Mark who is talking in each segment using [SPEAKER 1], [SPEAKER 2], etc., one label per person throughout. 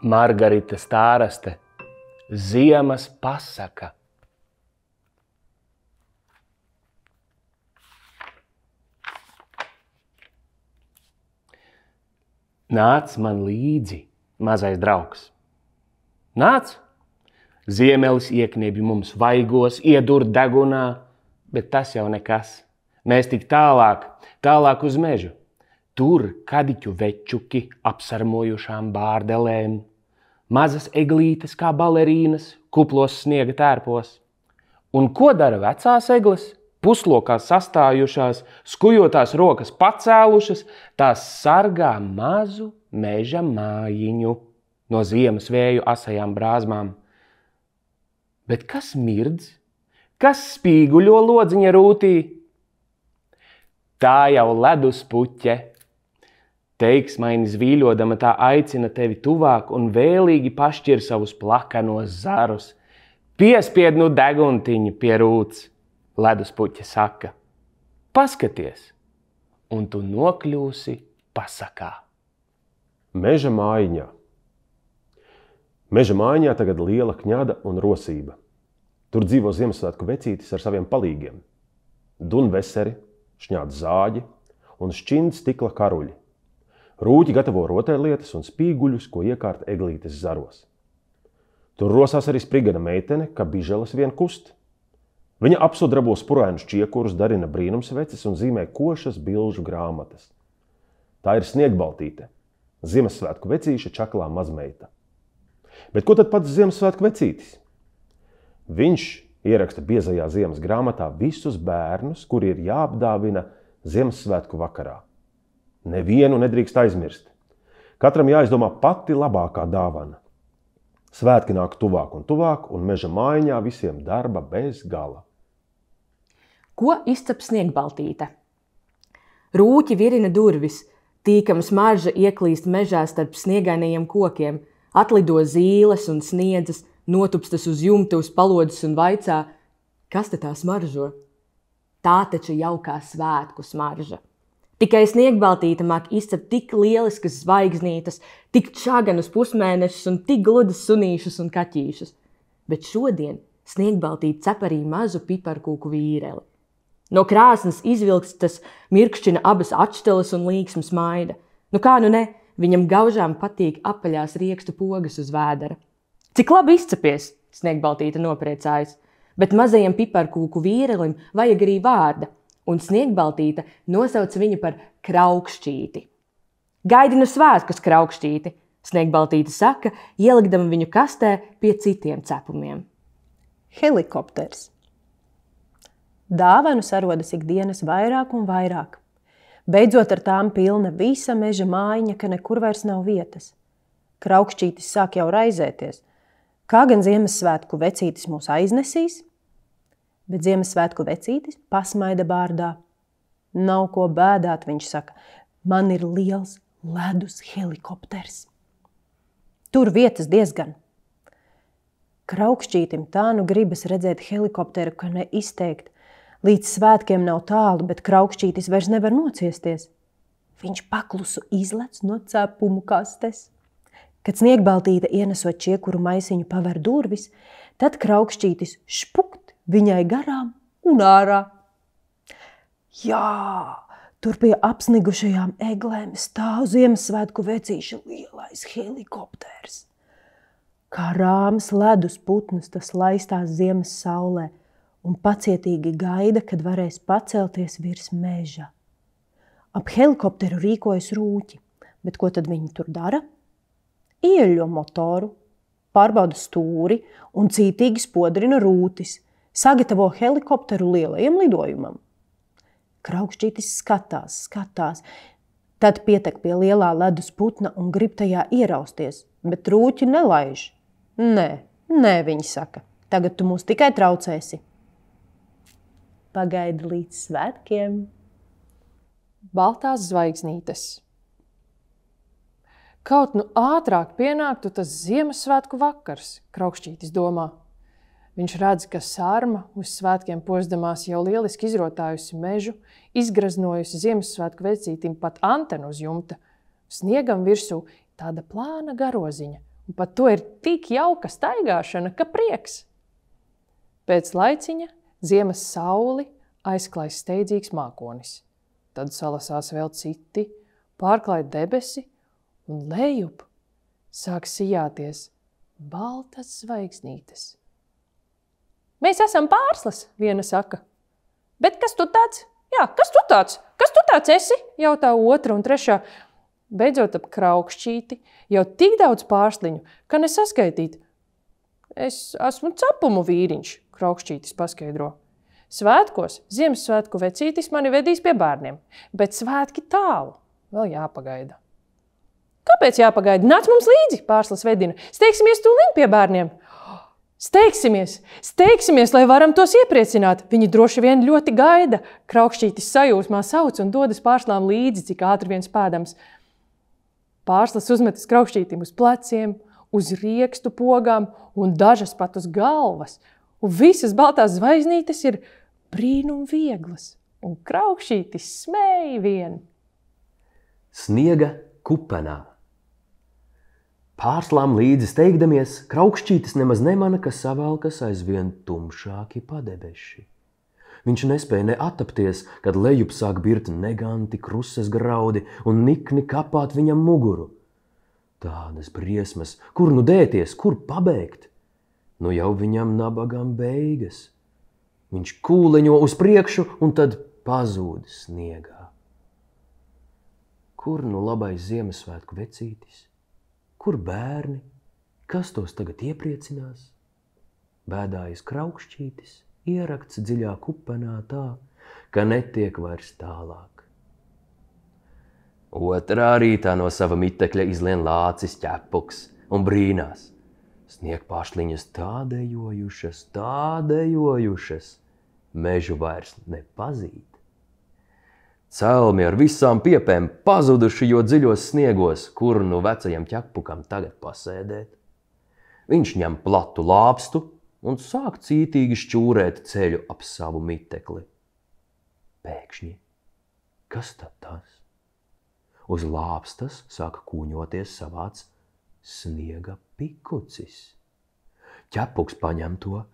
[SPEAKER 1] Margarita Stāraste, ziemas pasaka. Nāc man līdzi, mazais draugs. Nāc! Ziemelis iekniebj mums vaigos, iedur degunā, bet tas jau nekas. Mēs tik tālāk uz mežu. Tur kadiķu večuki apsarmojušām bārdelēm, mazas eglītes kā balerīnas, kuplos sniega tērpos. Un ko dara vecās egles? Puslokā sastājušās, skujotās rokas pacēlušas, tās sargā mazu meža mājiņu no ziemas vēju asajām brāzmām. Bet kas mirdz? Kas spīguļo lodziņa rūtī? Tā jau leduspuķe. Teiksmaini zvīļodama tā aicina tevi tuvāk un vēlīgi pašķir savus plakanos zarus. Piespied nu deguntiņu pie rūts, leduspuķe saka. Paskaties, un tu nokļūsi pasakā.
[SPEAKER 2] Meža mājiņā. Meža mājiņā tagad liela kņada un rosība. Tur dzīvo Ziemassvētku vecītis ar saviem palīgiem. Dun veseri, šņād zāģi un šķind stikla karuļi. Rūķi gatavo rotaļlietas un spīguļus, ko iekārt eglītes zaros. Tur rosās arī sprigana meitene, ka biželes vien kust. Viņa apsudrabo spurainus čiekurus, darina brīnumsveces un zīmē košas bilžu grāmatas. Tā ir Sniegbaltīte, Ziemassvētku vecīša čaklā mazmeita. Bet ko tad pats Ziemassvētku vecītis? Viņš ieraksta biezajā ziemas grāmatā visus bērnus, kuri ir jāapdāvina Ziemassvētku vakarā. Nevienu nedrīkst aizmirst. Katram jāizdomā pati labākā dāvana. Svētki nāk tuvāk, un meža mājiņā visiem darba bez gala.
[SPEAKER 3] Ko izcep Sniegbaltīte? Rūķi virina durvis, tīkama smarža ieklīst mežā starp sniegainajiem kokiem, atlido zīles un sniedzas, notupstas uz jumta, uz palodzes un vaicā, kas te tā smaržo? Tā taču jaukā svētku smarža. Tikai Sniegbaltīte māk izcept tik lieliskas zvaigznītes, tik čaganus pusmēnešus un tik gludas sunīšus un kaķīšus. Bet šodien Sniegbaltīte cep arī mazu piparkūku vīreli. No krāsnes izvilkstas mirkšķina abas atšteles un līksmu smaida. Nu kā nu ne, viņam gaužām patīk apaļās riekstu pogas uz vēdera. Cik labi izcepies, Sniegbaltīte nopriecājas, bet mazajam piparkūku vīrelim vajag arī vārda. Un Sniegbaltīte nosauc viņu par Kraukšķīti. Gaidi nu svētkus, Kraukšķīti, Sniegbaltīte saka, ielikdama viņu kastē pie citiem cepumiem.
[SPEAKER 4] Helikopters. Dāvanu sarodas ikdienas vairāk un vairāk. Beidzot ar tām pilna visa meža mājiņa, ka nekur vairs nav vietas. Kraukšķītis sāk jau raizēties. Kā gan Ziemassvētku vecītis mūs aiznesīs? Bet Ziemassvētku vecītis pasmaida bārdā. Nav ko bēdāt, viņš saka, man ir liels ledus helikopters. Tur vietas diezgan. Kraukšķītim tā nu gribas redzēt helikopteru, ka neizteikt. Līdz svētkiem nav tālu, bet Kraukšķītis vairs nevar nociesties. Viņš paklusu izlec no cepumu kastes. Kad Sniegbaltīte ienesot čiekuru maisiņu paver durvis, tad Kraukšķītis špukt viņai garām un ārā. Jā, tur pie apsnigušajām eglēm stāv Ziemassvētku vecīša lielais helikopters. Kā rāms ledus putns tas laistās ziemas saulē un pacietīgi gaida, kad varēs pacelties virs meža. Ap helikopteru rīkojas rūķi, bet ko tad viņi tur dara? Ieļo motoru, pārbauda stūri un cītīgi spodrina rūtis, sagatavo helikopteru lielajam lidojumam. Kraukšķītis skatās, tad pietek pie lielā ledus putna un grib tajā ierausties, bet rūķi nelaiž. Nē, viņi saka, tagad tu mūs tikai traucēsi. Pagaidi līdz svētkiem.
[SPEAKER 5] Baltās zvaigznītes. Kaut nu ātrāk pienāktu tas Ziemassvētku vakars, Kraukšķītis domā. Viņš redz, ka sarma uz svētkiem posdamās jau lieliski izrotājusi mežu, izgraznojusi Ziemassvētku vecītim pat antenu uz jumta. Sniegam virsū tāda plāna garoziņa un pat to ir tik jauka staigāšana, ka prieks. Pēc laiciņa ziemas sauli aizklāj steidzīgs mākonis. Tad salasās vēl citi, pārklāj debesi, un lejup sāk sijāties baltas zvaigznītes. Mēs esam Pārslas, viena saka. Bet kas tu tāds? Jā, kas tu tāds? Kas tu tāds esi? Jautā otra un trešā. Beidzot ap Kraukšķīti jau tik daudz pārsliņu, ka nesaskaitīt. Es esmu cepumu vīriņš, Kraukšķītis paskaidro. Svētkos Ziemassvētku vecītis mani vedīs pie bērniem, bet svētki tālu, vēl jāpagaida. Kāpēc jāpagaida? Nāc mums līdzi, Pārslas vedina. Steigsimies tūlīt pie bērniem. Steigsimies, lai varam tos iepriecināt. Viņi droši vien ļoti gaida. Kraukšķītis sajūsmā sauc un dodas Pārslām līdzi, cik ātri vien spēdams. Pārslas uzmetas Kraukšķītim uz pleciem, uz riekstu pogām un dažas pat uz galvas. Un visas baltās zvaigznītes ir brīnum vieglas. Un Kraukšķītis smēja vien.
[SPEAKER 6] Sniega kupenā. Pārslām līdzi steigdamies, Kraukšķītis nemaz nemana, ka savelkas aizvien tumšāki padebeši. Viņš nespēja ne attapties, kad lejup sāk birt neganti krusas graudi un nikni kapāt viņam muguru. Tādas briesmas, kur nu dēties, kur pabeigt? Nu jau viņam nabagam beigas. Viņš kūleņo uz priekšu un tad pazūd sniegā. Kur nu labais Ziemassvētku vecītis? Kur bērni? Kas tos tagad iepriecinās? Bēdājas Kraukšķītis, ierakts dziļā kupenā tā, ka netiek vairs tālāk. Otrā rītā no sava mitekļa izlien lācis Ķepuks un brīnās. Sniegpāršliņas tādējojušas, mežu vairs nepazīt. Celmi ar visām piepēm pazuduši jo dziļos sniegos, kur nu vecajam Ķepukam tagad pasēdēt. Viņš ņem platu lāpstu un sāk cītīgi šķūrēt ceļu ap savu mitekli. Pēkšņi, kas tad tas? Uz lāpstas sāk kūņoties savāds sniega pikucis. Ķepuks paņem to,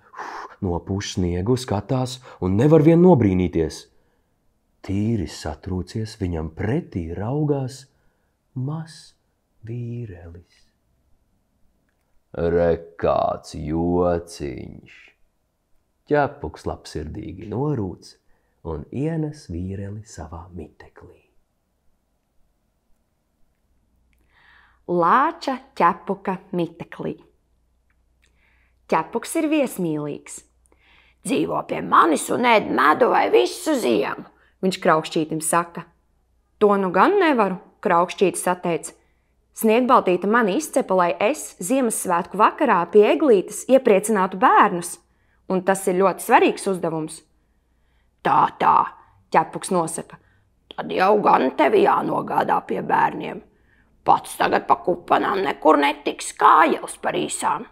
[SPEAKER 6] nopūš sniegu, skatās un nevar vien nobrīnīties. Tīri satrūcies, viņam pretī raugās mazs vīrelis. Re, kāds jociņš! Ķepuks labsirdīgi norūc un ienes vīreli savā miteklī.
[SPEAKER 7] Lāča Ķepuka miteklī. Ķepuks ir viesmīlīgs. Dzīvo pie manis un ēd medu vai visu ziemu, viņš Kraukšķītim saka. To nu gan nevaru, Kraukšķītis atteica. Sniegbaltīte mani izcepa, lai es Ziemassvētku vakarā pie eglītes iepriecinātu bērnus, un tas ir ļoti svarīgs uzdevums. Tā, Ķepuks nosaka, tad jau gan tevi jānogādā pie bērniem. Pats tagad pa kupanām nekur netiks, kājas par īsām.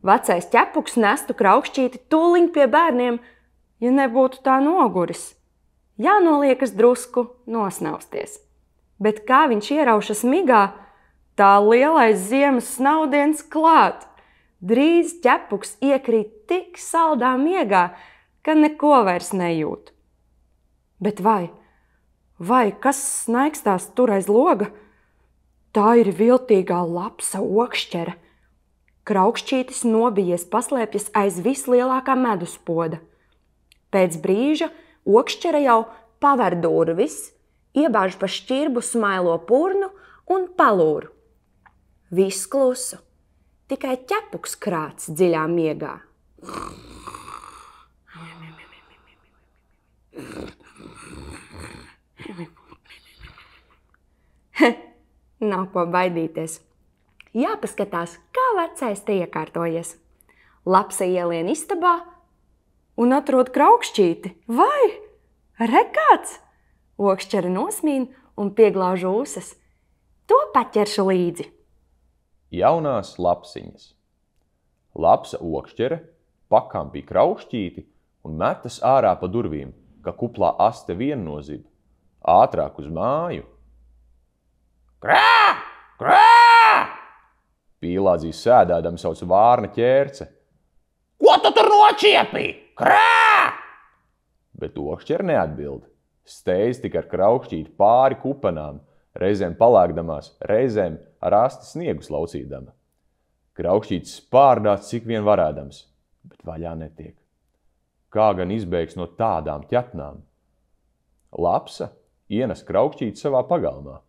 [SPEAKER 7] Vecais Ķepuks nestu Kraukšķīti tūliņ pie bērniem, ja nebūtu tā noguris. Jānoliekas drusku nosnausties. Bet kā viņš ieraušas migā, tā lielais ziemas snaudiens klāt. Drīz Ķepuks iekrīt tik saldā miegā, ka neko vairs nejūt. Bet vai kas snaikstās tur aiz loga? Tā ir viltīgā lapsa okšķere. Kraukšķītis nobijies paslēpjas aiz vislielākā meduspoda. Pēc brīža okšķere jau paver durvis, iebāž pa šķirbu smailo purnu un palūru. Viss klusu, tikai Ķepuks krāts dziļā miegā. Nav ko baidīties. Jāpaskatās, kā vecais te iekārtojies. Lapsa ielien istabā un atrod Kraukšķīti. Vai? Re kāds? Okšķere nosmīn un pieglauž ūsas. To paķeršu līdzi.
[SPEAKER 8] Jaunās lapsiņas. Lapsa okšķere pakampī Kraukšķīti un metas ārā pa durvīm, ka kuplā aste vien nozib. Ātrāk uz māju. Krā! Krā! Pīlādzīs sēdēdami sauc vārna ķērce.
[SPEAKER 1] Ko tu tur nočiepī? Krā!
[SPEAKER 8] Bet okšķere neatbild. Steidz tik ar kraukšķīti pāri kupenām, reizēm palēkdamās, reizēm ar asti sniegu slaucīdama. Kraukšķītis spārdās cik vien varēdams, bet vaļā netiek. Kā gan izbēgs no tādām ķetnām? Lapsa ienes kraukšķīti savā pagalmā.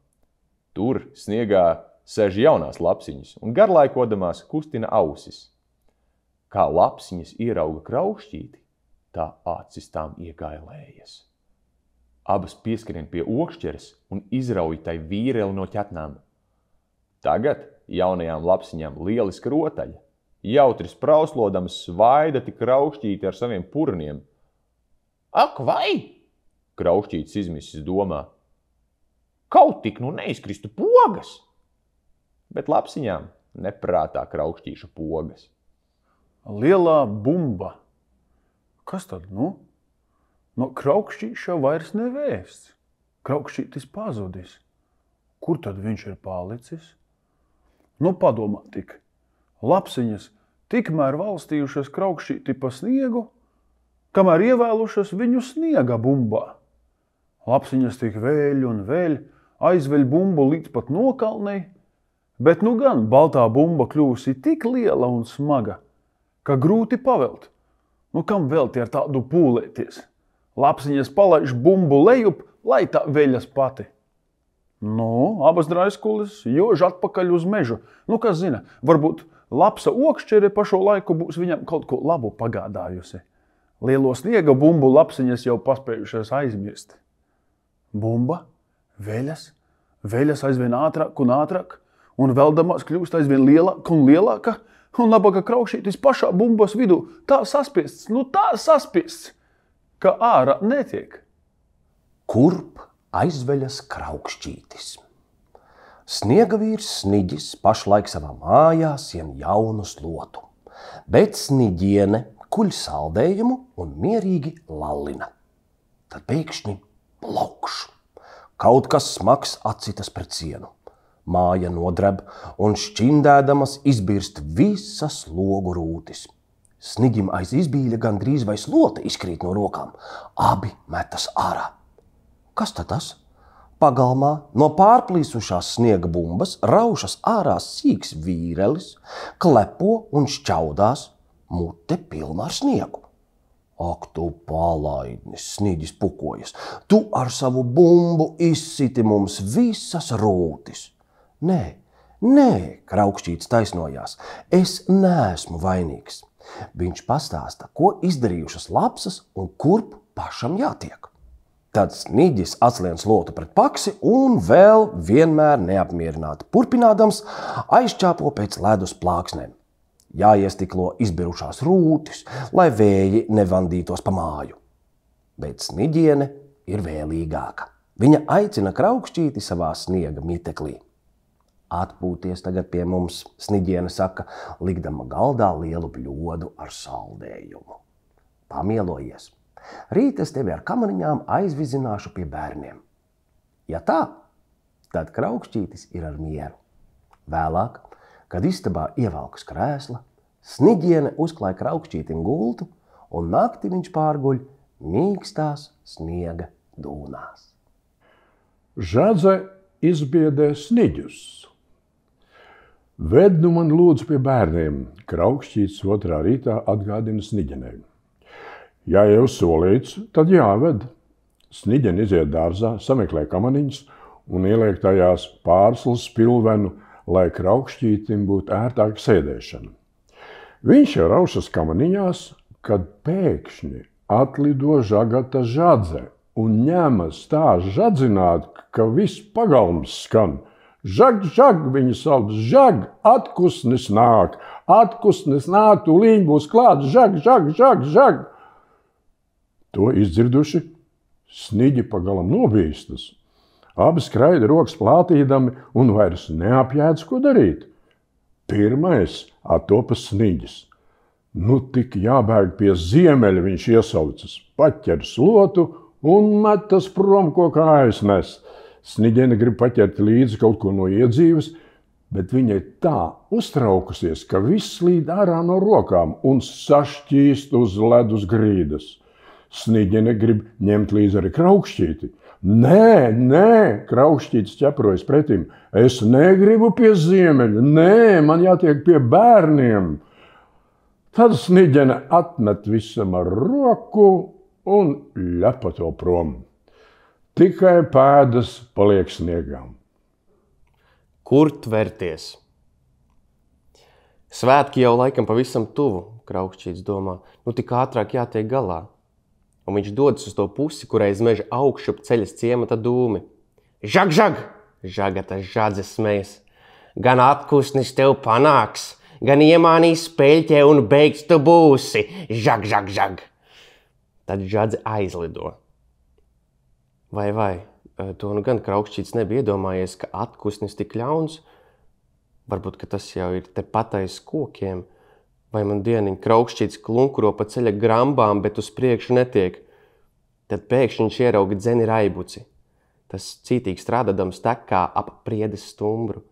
[SPEAKER 8] Tur sniegā sēž jaunās lapsiņas un garlaikodamās kustina ausis. Kā lapsiņas ierauga kraukšķīti, tā acis tām iegailējas. Abas pieskrien pie okšķeres un izrauj tai vīreli no ķetnām. Tagad jaunajām lapsiņām lieliska rotaļa. Jautri sprauslodams svaida tik kraukšķīti ar saviem purniem.
[SPEAKER 1] Ak, vai?
[SPEAKER 8] Kraukšķītis izmisis domā.
[SPEAKER 1] Kaut tik nu neizkristu pogas.
[SPEAKER 8] Bet lapsiņām neprātā kraukšķīša pogas.
[SPEAKER 9] Lielā bumba. Kas tad, nu? No kraukšķīša vairs nevēsts. Kraukšķītis pazudis. Kur tad viņš ir palicis? Nu, padomā tik. Lapsiņas tikmēr valstījušas kraukšķīti pa sniegu, kamēr ievēlušas viņu sniega bumbā. Lapsiņas tik vēļ un vēļ, aizveļ bumbu līdz pat nokalnei, bet nu gan baltā bumba kļūsi tik liela un smaga, ka grūti pavelt. Nu, kam velti ar tādu pūlēties? Lapsiņas palaiž bumbu lejup, lai tā veļas pati. Nu, abas draiskulis jož atpakaļ uz mežu. Nu, kas zina, varbūt lapsa okšķere pa šo laiku būs viņam kaut ko labu pagādājusi. Lielo sniega bumbu lapsiņas jau paspējušas aizmirst. Bumba, veļas aizvien ātrāk un ātrāk, un veldamās kļūst aizvien lielāka un lielāka, un nabaga kraukšķītis pašā bumbas vidū tā saspiests, ka ārā netiek.
[SPEAKER 10] Kurp aizveļas kraukšķītis? Sniega vīrs Sniģis pašlaik savā mājā sien jaunu slotu, bet Sniģiene kuļ saldējumu un mierīgi lallina. Tad pēkšņi plaukš. Kaut kas smags atsitas pret sienu. Māja nodreb un šķindēdamas izbirst visas logu rūtis. Sniģim aiz izbīļa gandrīz vai slota izkrīt no rokām. Abi metas ārā. Kas tad tas? Pagalmā no pārplīsušās sniega bumbas raušas ārā sīks vīrelis, klepo un šķaudās, mute pilna ar sniegu. Ak, tu palaidnis, Sniģis pukojas. Tu ar savu bumbu izsiti mums visas rūtis. Nē, kraukšķītis taisnojās. Es neesmu vainīgs. Viņš pastāsta, ko izdarījušas lapsas un kurp pašam jātiek. Tad Sniģis atslien slotu pret paksi un vēl vienmēr neapmierināti turpinādams aizčāpo pēc ledus plāksnēm. Jāiestiklo izbirušās rūtis, lai vēji nevandītos pa māju. Bet Sniģiene ir vēlīgāka. Viņa aicina kraukšķīti savā sniega miteklī. Atpūties tagad pie mums, Sniģiene saka, likdama galdā lielu bļodu ar saldējumu. Pamielojies. Rīt es tevi ar kamariņām aizvizināšu pie bērniem. Ja tā, tad kraukšķītis ir ar mieru. Vēlāk, kad istabā ievelkas krēsla, Sniģiene uzklāj kraukšķītim gultu un nakti viņš pārguļ mīkstās sniega dūnās.
[SPEAKER 11] Žadze izbiedē Sniģus. Ved nu man lūdzu pie bērniem, kraukšķītis otrā rītā atgādina Sniģenei. Ja jau solīts, tad jāved. Sniģene iziet dārzā, sameklē kamaniņas un ieliek tajās pārslas spilvenu, lai kraukšķītim būtu ērtāka sēdēšana. Viņš jau raušas kamaniņās, kad pēkšņi atlido žagata žadze un ņemas tā žadzināt, ka viss pagalms skan. Žag, žag, viņa sauc, žag, atkusnis nāk, tūlīt būs klāt, žag, žag, žag, žag. To izdzirduši, Sniģi pagalam nobīstas. Abi skraida rokas plātīdami un vairs neapjēdz, ko darīt. Pirmais attopas Sniģis. Nu tik jābēg pie ziemeļa, viņš iesaucas, paķer slotu un metas prom, ko kājas nes. Sniģene grib paķert līdzi kaut ko no iedzīves, Bet viņai tā uztraukusies, ka viss slīd ārā no rokām un sašķīst uz ledus grīdas. Sniģene grib ņemt līdzi arī Kraukšķīti. Nē, Kraukšķītis ķeprojas pretim. Es negribu pie ziemeļa, nē, man jātiek pie bērniem. Tad Sniģene atmet visam ar roku un ļepato prom. Tikai pēdas paliek sniegām.
[SPEAKER 6] Kur tverties? Svētki jau laikam pavisam tuvu, Kraukšķītis domā. Nu tik ātrāk jātiek galā. Un viņš dodas uz to pusi, kurai iz meža augšup ceļas ciemata dūmi. Žag, žag! Žagata žadzes smejas. Gan atkusnis tev panāks, gan iemānīs peļķē un beigts tu būsi. Žag, žag, žag! Tad žadze aizlido. Vai, to nu gan Kraukšķītis nebija iedomājies, ka atkusnis tik ļauns. Varbūt, ka tas jau ir tepat aiz kokiem. Vai man dieniņ Kraukšķītis klunkuro pa ceļa grambām, bet uz priekšu netiek. Tad pēkšņi viņš ierauga dzeni Raibuci. Tas cītīgi strādādams tek kā ap priedes stumbru.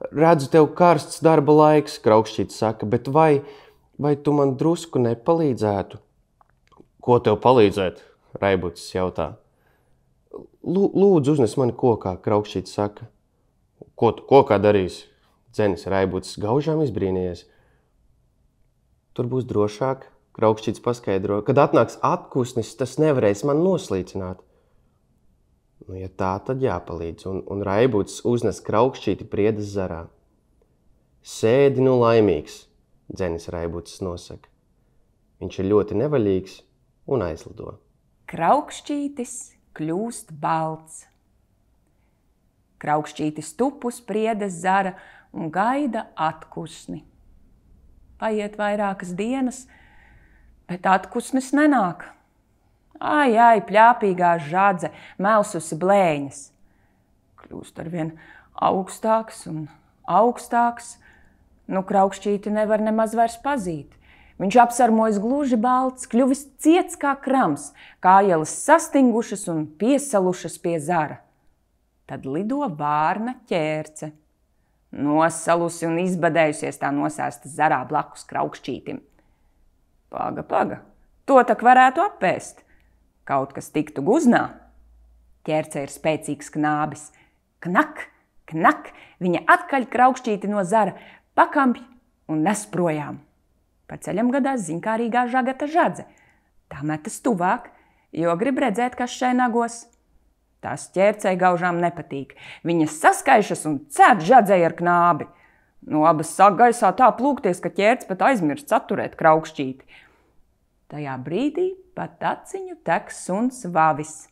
[SPEAKER 6] Redzu, tev karsts darba laiks, Kraukšķītis saka, bet vai tu man drusku nepalīdzētu? Ko tev palīdzēt? Raibucis jautā. Lūdzu, uznes mani kokā, Kraukšķītis saka. Ko tu kokā darīsi? Dzenis Raibucis gaužām izbrīnījies. Tur būs drošāk, Kraukšķītis paskaidro. Kad atnāks atkusnis, tas nevarēs man noslīcināt. Nu, ja tā, tad jāpalīdz. Un Raibucis uznes Kraukšķīti priedes zarā. Sēdi nu laimīgs, Dzenis Raibucis nosaka. Viņš ir ļoti nevaļīgs un aizlido.
[SPEAKER 12] Kraukšķītis kļūst balts. Kraukšķītis tup uz priedes zara un gaida atkusni. Paiet vairākas dienas, bet atkusnis nenāk. Ai, pļāpīgā žadze, melsusi blēņas. Kļūst arvien augstāks un augstāks. Nu, Kraukšķīti nevar nemaz vairs pazīt. Viņš apsarmojas gluži balts, kļuvis ciets kā krams, kājeles sastingušas un piesalušas pie zara. Tad lido vārna ķērce. Nosalusi un izbadējusies tā nosēsta zarā blakus Kraukšķītim. Paga, to tak varētu apēst. Kaut kas tiktu guznā. Ķērce ir spēcīgs knābis. Knak, knak, viņa atkaļ Kraukšķīti no zara, pakampj un nes projām. Pa ceļam gadās ziņkārīgā žagata žadze. Tā metas tuvāk, jo grib redzēt, kas šai nagos. Tās ķērcei gaužām nepatīk. Viņas saskaišas un cēp žadzei ar knābi. No abas sāk gaisā tā plūkties, ka ķērce pat aizmirst saturēt Kraukšķīti. Tajā brīdī pat aciņu tek suns Vavis.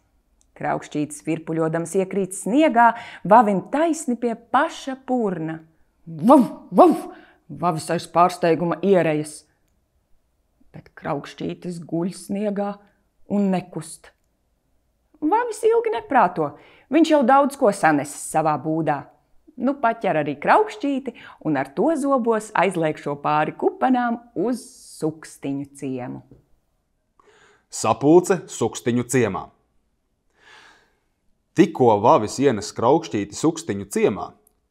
[SPEAKER 12] Kraukšķītis virpuļodams iekrīt sniegā, Vavim taisni pie paša purna. Vav, vav! Vavis aiz pārsteiguma ierejas. Bet Kraukšķītis guļ sniegā un nekust. Vavis ilgi neprāto. Viņš jau daudz ko sanesis savā būdā. Nu paķer arī Kraukšķīti un ar to zobos aizliekšo pāri kupenām uz Sukstiņu ciemu.
[SPEAKER 13] Sapulce Sukstiņu ciemā. Tikko Vavis ienes Kraukšķīti Sukstiņu ciemā,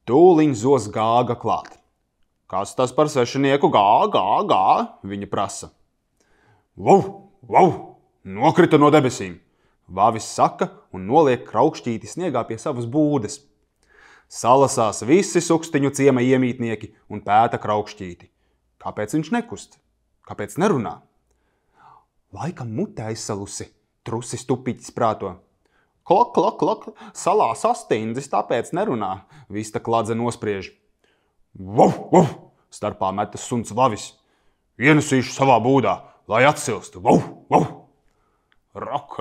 [SPEAKER 13] tūliņ zos Gāga klāt. Kas tas par svešinieku gā, viņa prasa. Vau, vau, nokrita no debesīm, Vavis saka un noliek Kraukšķīti sniegā pie savas būdes. Salasās visi Sukstiņu ciema iemītnieki un pēta Kraukšķīti. Kāpēc viņš nekust? Kāpēc nerunā? Laikam mute aizsalusi, trusis Tupiķis prāto. Klok, klok, klok, salā sastindzis, tāpēc nerunā, Vista Kladze nospriež. Vau, vau, starpā metas suns Vavis. Ienesīšu savā būdā, lai atsilst. Vau, vau. Rok,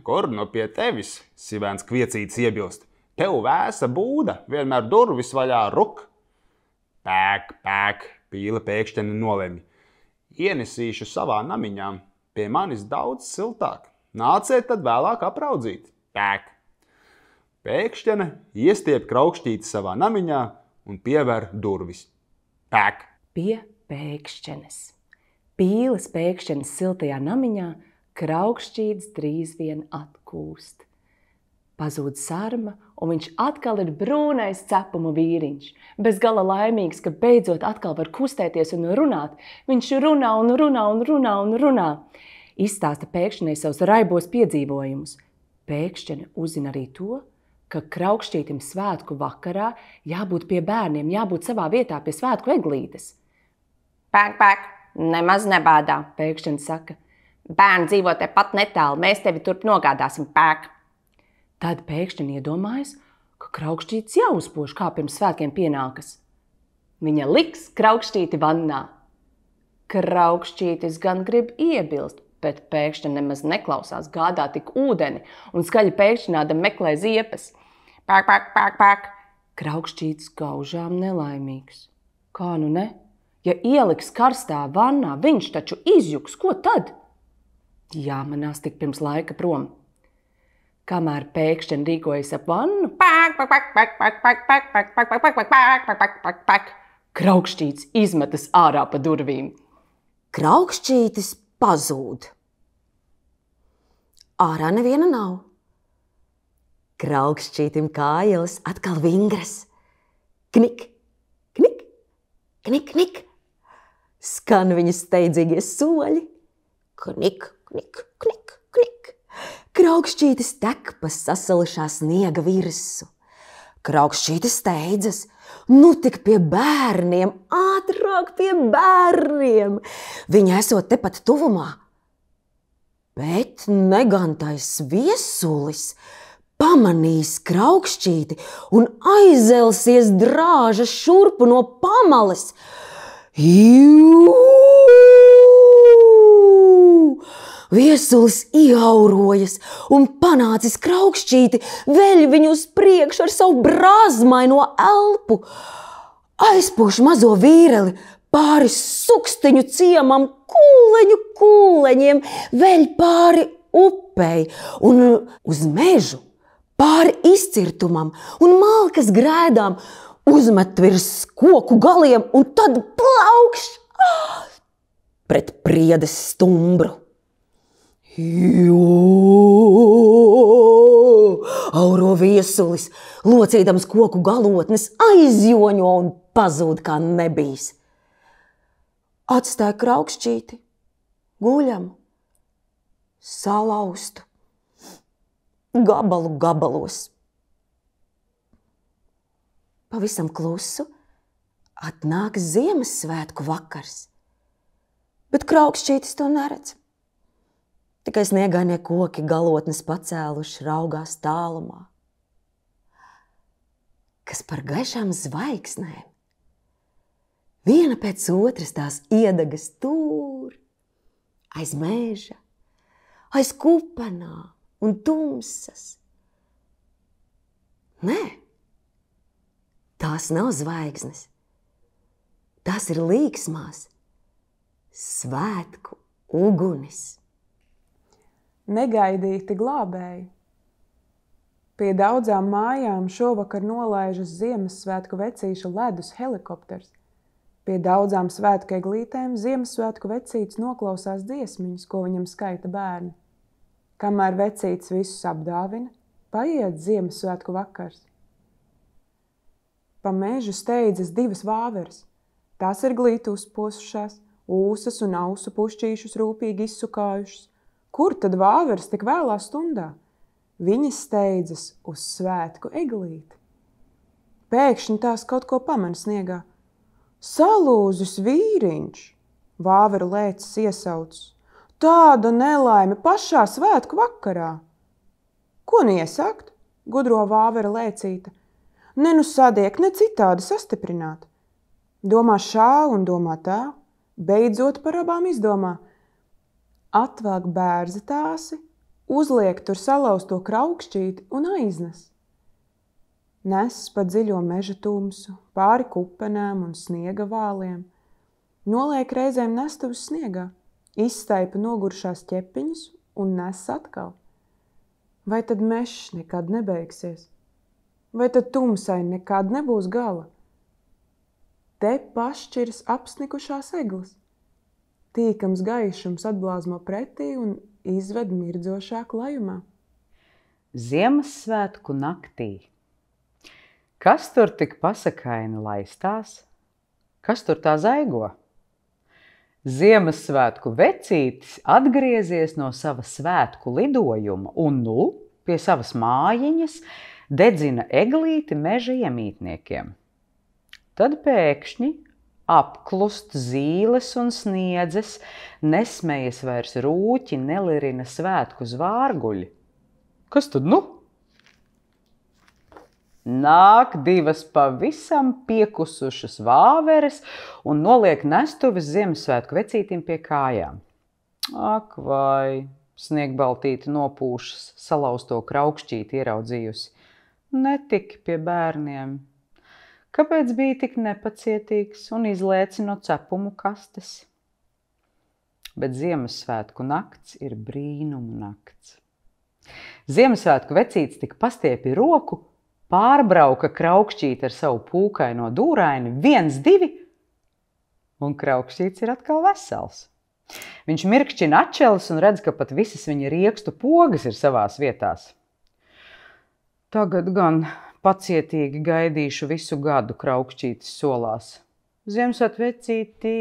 [SPEAKER 13] kur nu pie tevis, Sivēns Kviecītis iebilst. Tev vēsa būda, vienmēr durvis vaļā ruk. Pēk, Pīle pēkšķeni nolemj. Ienesīšu savā namiņā, pie manis daudz siltāk. Nāciet tad vēlāk apraudzīt. Pēk. Pēkšķene iestiep Kraukšķīti savā namiņā un piever durvis. Pēk.
[SPEAKER 12] Pie pēkšķenes. Pīles pēkšķenes siltajā namiņā Kraukšķītis drīz vien atkūst.
[SPEAKER 3] Pazūd sarma, un viņš atkal ir brūnais cepumu vīriņš. Bez gala laimīgs, ka beidzot atkal var kustēties un runāt. Viņš runā un runā un runā un runā. Izstāsta pēkšņai savus raibos piedzīvojumus. Pēkšņi uzzina arī to, ka Kraukšķītim svētku vakarā jābūt pie bērniem, jābūt savā vietā pie svētku eglītes.
[SPEAKER 7] Pēk, pēk, nemaz nebādā, pēkšņi saka. Bērni dzīvo tepat netālu, mēs tevi turp nogādāsim, pēk.
[SPEAKER 3] Tad pēkšņi iedomājas, ka Kraukšķītis jāuzpož, kā pirms svētkiem pienākas. Viņa liks Kraukšķīti vannā. Kraukšķītis gan grib iebilst, bet pēkšņi nemaz neklausās, gādā tik ūdeni un skaļi pēkšņāda meklē ziepes. Pēk, pēk, pēk, pēk. Kraukšķītis gaužām nelaimīgs. Kā nu ne? Ja ieliks karstā vannā, viņš taču izjuks, ko tad? Jāmanās tik pirms laika prom. Kamēr pēkšņi rīkojas ap vannu, pēk, pēk, pēk, pēk, pēk, pēk, pēk, pēk, pēk, pēk, pēk, pēk, pēk, pēk, pēk, pēk. Kraukšķītis izmetas ārā pa durvīm.
[SPEAKER 14] Kraukšķītis pazūd. Ārā neviena nav. Kraukšķītim kājas atkal vingras. Knik, knik, knik, knik. Skan viņa steidzīgie soļi. Knik, knik, knik, knik. Kraukšķītis tek pa sasalušā sniega virsu. Kraukšķītis steidzas. Nu tik pie bērniem, ātrāk pie bērniem. Viņa esot tepat tuvumā. Bet negantais viesulis pamanīs Kraukšķīti un aizelsies drāža šurpu no pamales. Jū! Viesulis iaurojas un panācis Kraukšķīti, veļ viņu uz priekšu ar savu brāzmaino elpu. Aizpūš mazo vīreli pāri sukstiņu ciemam, kūleņiem, veļ pāri upei un uz mežu, pāri izcirtumam un malkas grēdām, uzmet virs koku galiem un tad plaukš pret priedes stumbru. Jū! Auro viesulis, locīdams koku galotnes, aizjoņo un pazūd kā nebijis. Atstāja Kraukšķīti, guļam, salauztu, gabalu gabalos. Pavisam klusu atnāk Ziemassvētku vakars, bet Kraukšķītis to neredz. Tikai sniegainie koki galotnes pacēluši raugās tālumā. Kas par gaišām zvaigznēm. Viena pēc otras tās iedegas tur, aiz meža, aiz kupenām un tumsas. Nē, tās nav zvaigznes. Tās ir līksmās, svētku ugunis.
[SPEAKER 15] Negaidīti glābēji. Pie daudzām mājām šovakar nolaižas Ziemassvētku vecīšu ledus helikopters. Pie daudzām svētku eglītēm Ziemassvētku vecītis noklausās dziesmiņas, ko viņam skaita bērni. Kamēr vecītis visus apdāvina, paiet Ziemassvētku vakars. Pa mežu steidzas divas vāveres. Tās ir glīti uzposušās, ūsas un ausu pušķīšus rūpīgi izsukājušas. Kur tad vāveres tik vēlā stundā? Viņas steidzas uz svētku eglīti. Pēkšņi tās kaut ko pamana sniegā. Salūzis vīriņš, vāveru lēcis iesaucis. Tāda nelaime pašā svētku vakarā. Ko niesākt? Gudro vāvera lēcīta. Ne nu sadiek, ne citādi sastiprināt. Domā šā un domā tā, beidzot par abām izdomā. Atvelk bērza tāsi, uzliek tur salauzto Kraukšķīti un aiznes. Nes pa dziļo meža tumsu, pāri kupenēm un sniega vāliem. Noliek reizēm nestuvus sniegā, izstaipa nogurušās ķepiņas un nes atkal. Vai tad mežs nekad nebeigsies? Vai tad tumsai nekad nebūs gala? Te pašķiras apsnikušās eglis. Tīkams gaišums atblāzmo pretī un izved mirdzošā klajumā.
[SPEAKER 16] Ziemassvētku naktī. Kas tur tik pasakaini laistās? Kas tur tā zaigo? Ziemassvētku vecītis atgriezies no sava svētku lidojuma un pie savas mājiņas dedzina eglīti meža iemītniekiem. Tad pēkšņi apklust zīles un sniedzes, nesmējas vairs rūķi, nelirina svētku zvārguļi. Kas tad Nāk divas pavisam piekusušas vāveres un noliek nestuves Ziemassvētku vecītim pie kājām. Ak vai, Sniegbaltīte nopūšas, salauzto kraukšķīti ieraudzījusi. Netik pie bērniem. Kāpēc bija tik nepacietīgs un izlēci no cepumu kastes? Bet Ziemassvētku nakts ir brīnumu nakts. Ziemassvētku vecītis tik pastiepja roku, pārbrauka kraukšķīti ar savu pūkaino dūraini, 1, 2, un kraukšķīts ir atkal vesels. Viņš mirkšķina atšķeles un redz, ka pat visas viņa riekstu pogas ir savās vietās. Tagad gan pacietīgi gaidīšu visu gadu, kraukšķītis solās. Ziemassvētku vecītī,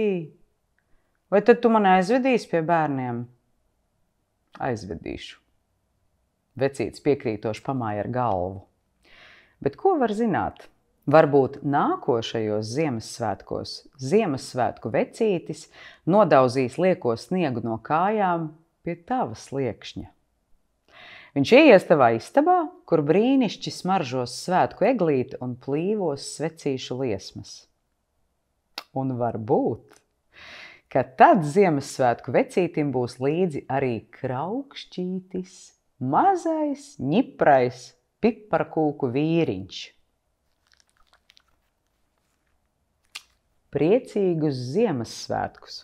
[SPEAKER 16] vai tad tu mani aizvedīsi pie bērniem? Aizvedīšu. Vecītis piekrītoši pamāja ar galvu. Bet ko var zināt? Varbūt nākošajos Ziemassvētkos Ziemassvētku vecītis nodauzīs lieko sniegu no kājām pie tava sliekšņa. Viņš ieies tavā istabā, kur brīnišķi smaržos svētku eglīti un plīvos svecīšu liesmas. Un varbūt, ka tad Ziemassvētku vecītim būs līdzi arī kraukšķītis, mazais, ņiprais, piparkūku vīriņš. Priecīgus Ziemassvētkus!